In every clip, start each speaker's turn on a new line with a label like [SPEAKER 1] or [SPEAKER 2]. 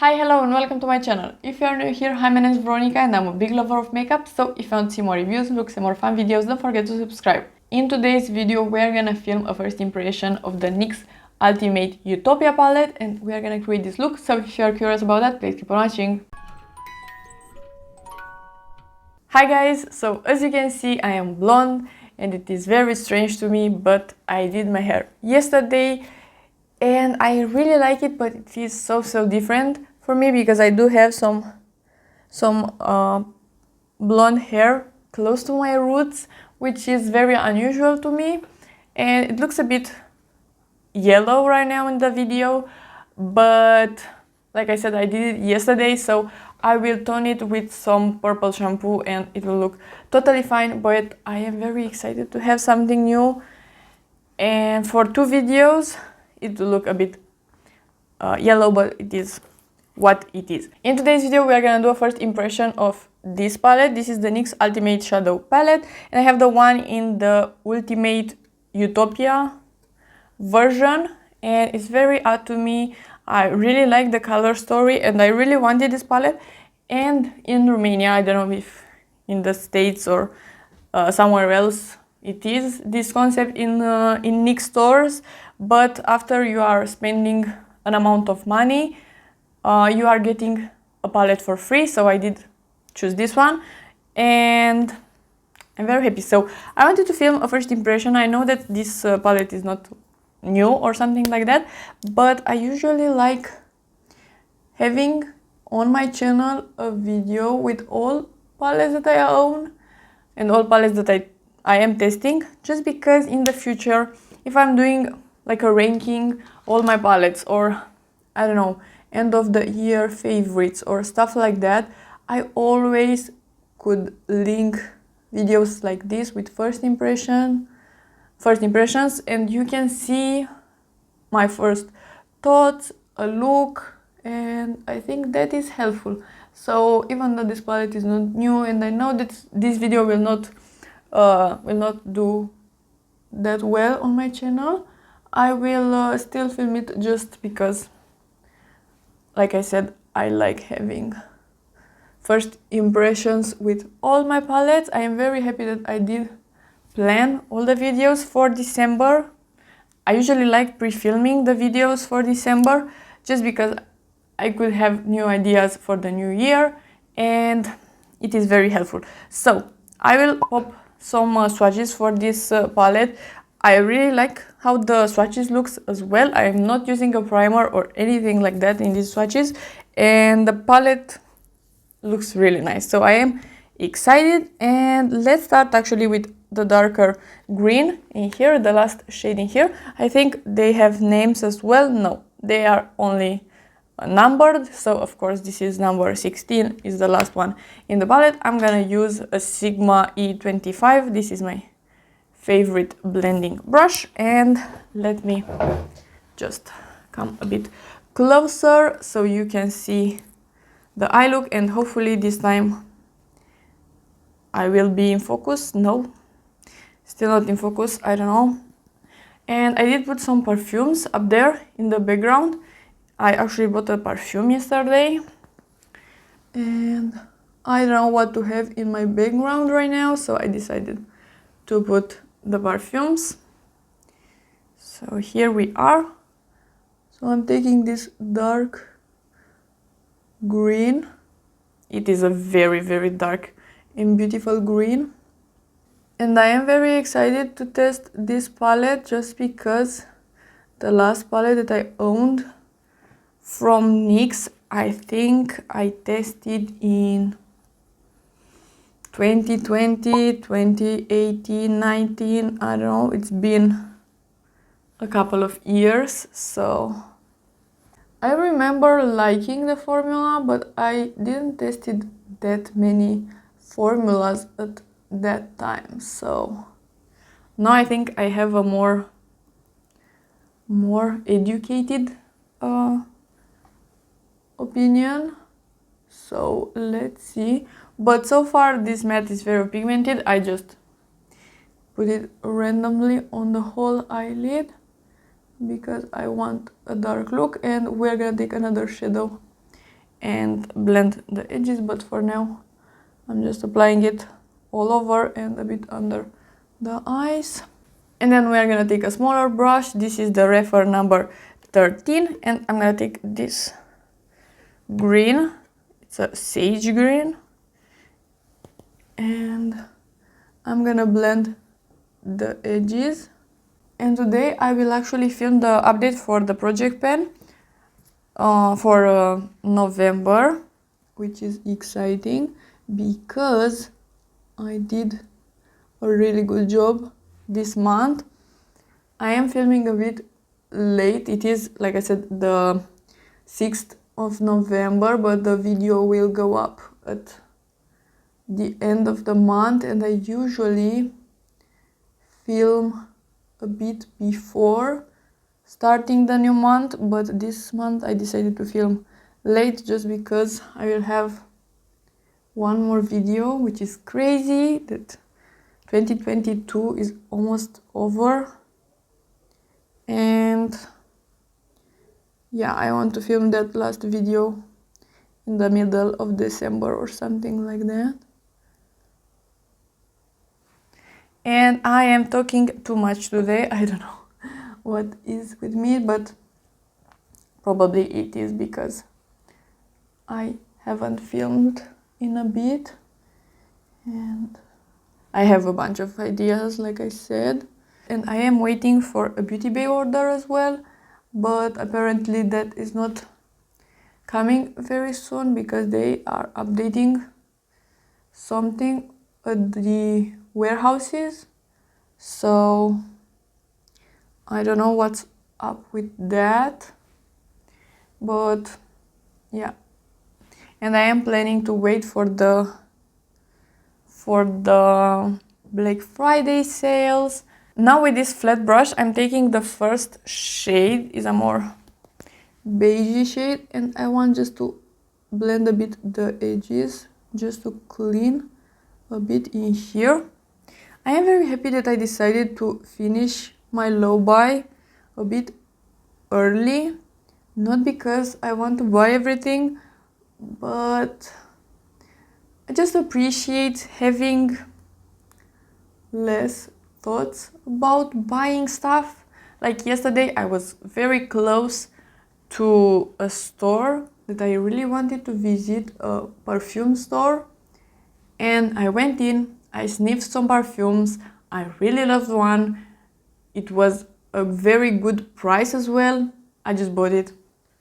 [SPEAKER 1] Hi, hello and welcome to my channel. If you are new here, hi, my name is Veronica and I'm a big lover of makeup, so if you want to see more reviews, looks and more fun videos, don't forget to subscribe. In today's video, we're gonna film a first impression of the NYX Ultimate Utopia palette and we're gonna create this look, so if you are curious about that, please keep on watching. Hi guys, so as you can see, I am blonde and it is very strange to me, but I did my hair yesterday and I really like it, but it feels so different for me because I do have some blonde hair close to my roots, which is very unusual to me, and it looks a bit yellow right now in the video, but like I said, I did it yesterday, so I will tone it with some purple shampoo and it will look totally fine. But I am very excited to have something new, and for two videos it will look a bit yellow, but it is what it is. In today's video we are gonna do a first impression of this palette. This is the NYX Ultimate Shadow palette and I have the one in the Ultimate Utopia version and it's very odd to me. I really like the color story and I really wanted this palette, and in Romania, I don't know if in the States or somewhere else it is this concept in NYX stores, but after you are spending an amount of money, you are getting a palette for free, so I did choose this one and I'm very happy. So I wanted to film a first impression. I know that this palette is not new or something like that, but I usually like having on my channel a video with all palettes that I own and all palettes that I am testing, just because in the future, if I'm doing like a ranking all my palettes, or I don't know, end of the year favorites or stuff like that, I always could link videos like this with first impressions, and you can see my first thoughts, a look, and I think that is helpful. So even though this palette is not new and I know that this video will not do that well on my channel, I will still film it just because, like I said, I like having first impressions with all my palettes. I am very happy that I did plan all the videos for December. I usually like pre-filming the videos for December just because I could have new ideas for the new year and it is very helpful. So I will pop some swatches for this palette. I really like how the swatches looks as well. I am not using a primer or anything like that in these swatches, and the palette looks really nice. So I am excited, and let's start actually with the darker green in here, the last shade in here. I think they have names as well. No, they are only numbered, so of course this is number 16, is the last one in the palette. I'm gonna use a Sigma E25. This is my favorite blending brush, and let me just come a bit closer so you can see the eye look, and hopefully this time I will be in focus. No, still not in focus, I don't know. And I did put some perfumes up there in the background. I actually bought a perfume yesterday and I don't know what to have in my background right now, so I decided to put the perfumes. So here we are. So I'm taking this dark green. It is a very dark and beautiful green. And I am very excited to test this palette just because the last palette that I owned from NYX, I think I tested in 2020, 2018, 19, I don't know, it's been a couple of years, so I remember liking the formula, but I didn't test it that many formulas at that time. So now I think I have a more educated opinion. So let's see. But so far this matte is very pigmented. I just put it randomly on the whole eyelid because I want a dark look, and we're gonna take another shadow and blend the edges, but for now I'm just applying it all over and a bit under the eyes. And then we are gonna take a smaller brush. This is the Refer number 13, and I'm gonna take this green. It's a sage green, and I'm gonna blend the edges. And today I will actually film the update for the project pen for November, which is exciting because I did a really good job this month. I am filming a bit late. It is, like I said, the 6th of November, but the video will go up at the end of the month, and I usually film a bit before starting the new month, but this month I decided to film late just because I will have one more video, which is crazy that 2022 is almost over. And yeah, I want to film that last video in the middle of December or something like that. And I am talking too much today. I don't know what is with me, but probably it is because I haven't filmed in a bit, and I have a bunch of ideas, like I said, and I am waiting for a Beauty Bay order as well, but apparently that is not coming very soon because they are updating something at the warehouses. So I don't know what's up with that, but yeah. And I am planning to wait for the Black Friday sales. Now with this flat brush, I'm taking the first shade, is a more beigey shade, and I want just to blend a bit the edges, just to clean a bit in here. I am very happy that I decided to finish my low buy a bit early, not because I want to buy everything, but I just appreciate having less thoughts about buying stuff. Like yesterday I was very close to a store that I really wanted to visit, a perfume store, and I went in, I sniffed some perfumes, I really loved one, it was a very good price as well, I just bought it.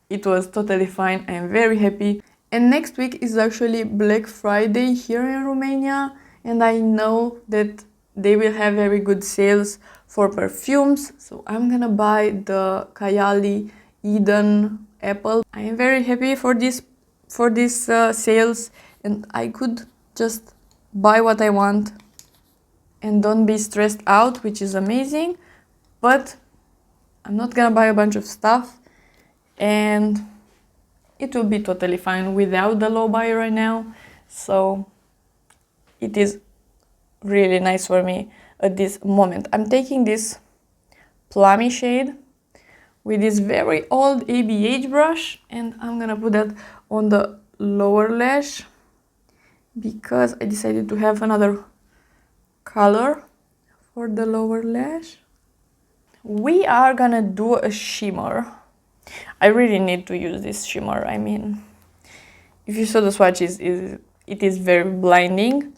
[SPEAKER 1] It was totally fine, I am very happy. And next week is actually Black Friday here in Romania, and I know that they will have very good sales for perfumes, so I'm gonna buy the Kayali Eden Apple. I am very happy for this sales, and I could just buy what I want and don't be stressed out, which is amazing. But I'm not gonna buy a bunch of stuff, and it will be totally fine without the low buy right now. So it is really nice for me at this moment. I'm taking this plummy shade with this very old ABH brush, and I'm gonna put that on the lower lash because I decided to have another color for the lower lash. We are gonna do a shimmer. I really need to use this shimmer. I mean, if you saw the swatches, it is very blinding.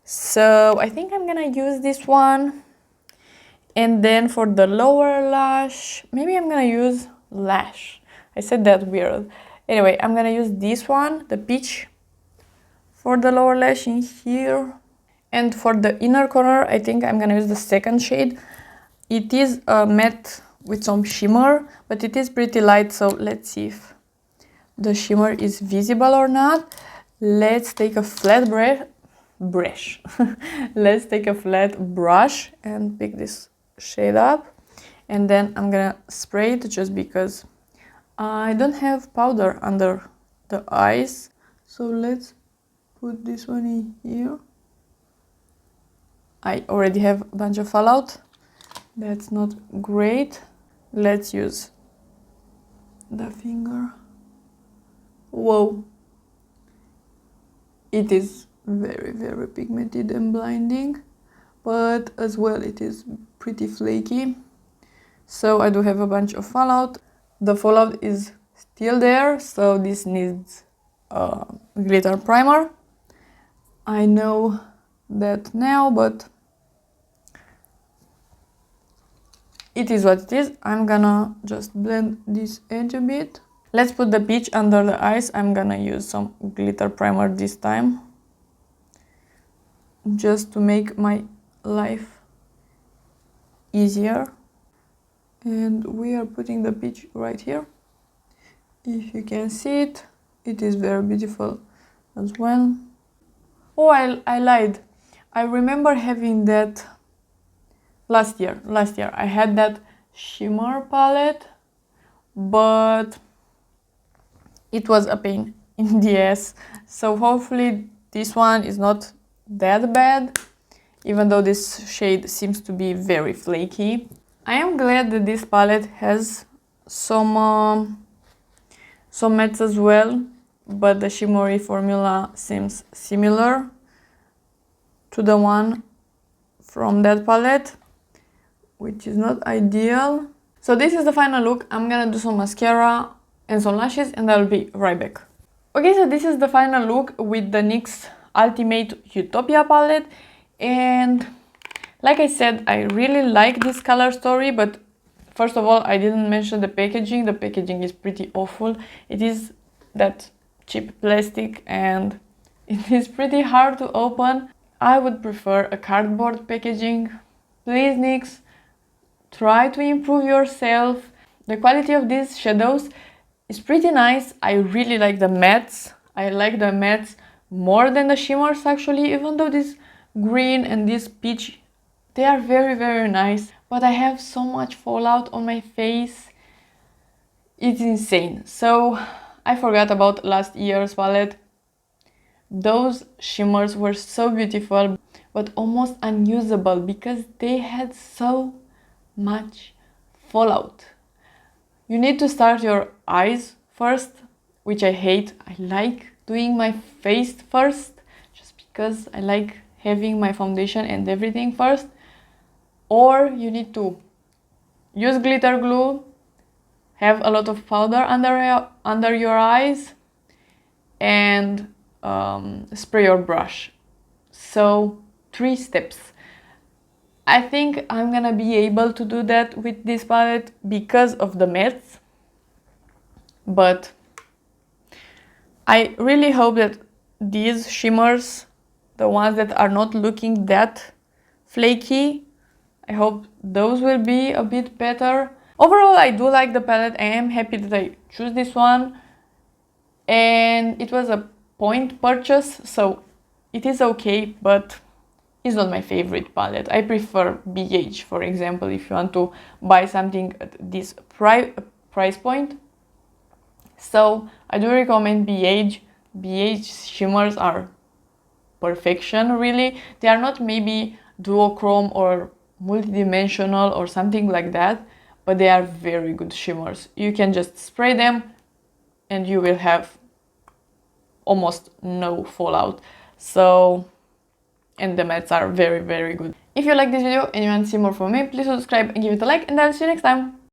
[SPEAKER 1] So I think I'm gonna use this one. And then for the lower lash, maybe I'm gonna use Lash. I said that weird. Anyway, I'm gonna use this one, the peach, for the lower lash in here. And for the inner corner, I think I'm gonna use the second shade. It is a matte with some shimmer, but it is pretty light, so let's see if the shimmer is visible or not. Let's take a flat brush. Let's take a flat brush and pick this shade up, and then I'm gonna spray it just because I don't have powder under the eyes. So let's put this one in here. I already have a bunch of fallout. That's not great. Let's use the finger. Whoa, It is very, very pigmented and blinding, but as well it is pretty flaky. So I do have a bunch of fallout. The fallout is still there, so this needs a glitter primer. I know that now, but it is what it is. I'm gonna just blend this edge a bit. Let's put the peach under the eyes. I'm gonna use some glitter primer this time, just to make my life easier. And we are putting the peach right here. If you can see it, it is very beautiful as well. Oh, I lied. I remember having that last year. I had that shimmer palette, but it was a pain in the ass. So hopefully this one is not that bad, even though this shade seems to be very flaky. I am glad that this palette has some mattes as well, but the shimmery formula seems similar to the one from that palette, which is not ideal. So this is the final look. I'm gonna do some mascara and some lashes and I'll be right back. Okay, so this is the final look with the NYX Ultimate Utopia palette, and like I said, I really like this color story, but first of all, I didn't mention the packaging. The packaging is pretty awful. It is that cheap plastic and it is pretty hard to open. I would prefer a cardboard packaging. Please, NYX, try to improve yourself. The quality of these shadows is pretty nice. I really like the mattes. I like the mattes more than the shimmers actually, even though this green and this peach, they are very, very nice. But I have so much fallout on my face. It's insane. So I forgot about last year's palette. Those shimmers were so beautiful, but almost unusable because they had so much fallout. You need to start your eyes first, which I hate. I like doing my face first, just because I like having my foundation and everything first. Or you need to use glitter glue, have a lot of powder under your eyes, and spray your brush. So 3 steps. I think I'm gonna be able to do that with this palette because of the mattes, but I really hope that these shimmers, the ones that are not looking that flaky, I hope those will be a bit better. Overall, I do like the palette. I am happy that I choose this one, and it was a point purchase, so it is okay, but it's not my favorite palette. I prefer BH, for example, if you want to buy something at this price point. So I do recommend BH. BH shimmers are perfection, really. They are not maybe duochrome or multidimensional or something like that, but they are very good shimmers. You can just spray them and you will have almost no fallout. So, and the mattes are very, very good. If you like this video and you want to see more from me, please subscribe and give it a like, and I'll see you next time.